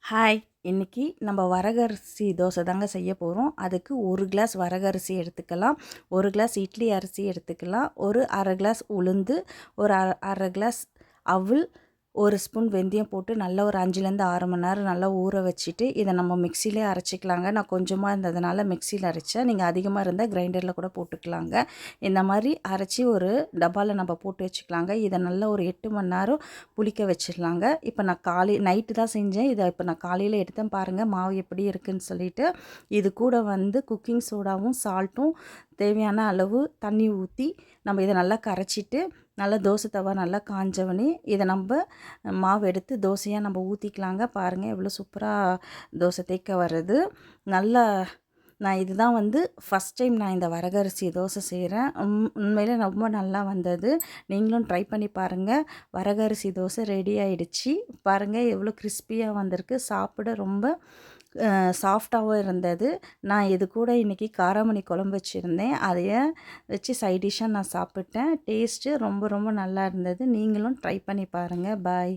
Hi! இன்னைக்கு நம்ம வரகரிசி தோசை தாங்க செய்ய போகிறோம். அதுக்கு 1 கிளாஸ் வரகரிசி எடுத்துக்கலாம், 1 கிளாஸ் இட்லி அரிசி எடுத்துக்கலாம், ஒரு 1/2 கிளாஸ் உளுந்து, ஒரு 1/2 கிளாஸ் அவுல், 1 ஸ்பூன் வெந்தயம் போட்டு நல்லா ஒரு 5லேருந்து 6 மணி நேரம் நல்லா ஊற வச்சுட்டு, இதை நம்ம மிக்சிலே அரைச்சிக்கலாங்க. நான் கொஞ்சமாக இருந்ததுனால மிக்சியில் அரைச்சேன். நீங்கள் அதிகமாக இருந்தால் கிரைண்டரில் கூட போட்டுக்கலாங்க. இந்த மாதிரி அரைச்சி ஒரு டப்பாவில் நம்ம போட்டு வச்சுக்கலாங்க. இதை நல்லா ஒரு 8 மணி நேரம் புளிக்க வச்சிடலாங்க. இப்போ நான் நைட்டு தான் செஞ்சேன். இதை இப்போ நான் காலையில் எடுத்தேன் பாருங்கள் மாவு எப்படி இருக்குதுன்னு சொல்லிட்டு. இது கூட குக்கிங் சோடாவும் சால்ட்டும் தேவையான அளவு தண்ணி ஊற்றி நம்ம இதை நல்லா கரைச்சிட்டு, நல்லா தோசை தவா நல்லா காஞ்சவனே இதை நம்ம மாவு எடுத்து தோசையாக நம்ம ஊற்றிக்கலாங்க. பாருங்கள் எவ்வளோ சூப்பராக தோசை தேய்க்க வருது. நல்லா நான் இதுதான் ஃபஸ்ட் டைம் நான் இந்த வரகரிசி தோசை செய்கிறேன். உண்மையிலே ரொம்ப நல்லா வந்தது. நீங்களும் ட்ரை பண்ணி பாருங்கள். வரகரிசி தோசை ரெடி ஆகிடுச்சு. பாருங்கள் எவ்வளோ கிறிஸ்பியாக வந்திருக்கு. சாப்பிட ரொம்ப சாஃப்டாகவும் இருந்தது. நான் இது கூட இன்றைக்கி காராமணி குழம்பு வச்சுருந்தேன். அதையே வச்சு சைட் டிஷ்ஷாக நான் சாப்பிட்டேன். டேஸ்ட்டு ரொம்ப ரொம்ப நல்லா இருந்தது. நீங்களும் ட்ரை பண்ணி பாருங்கள். பாய்.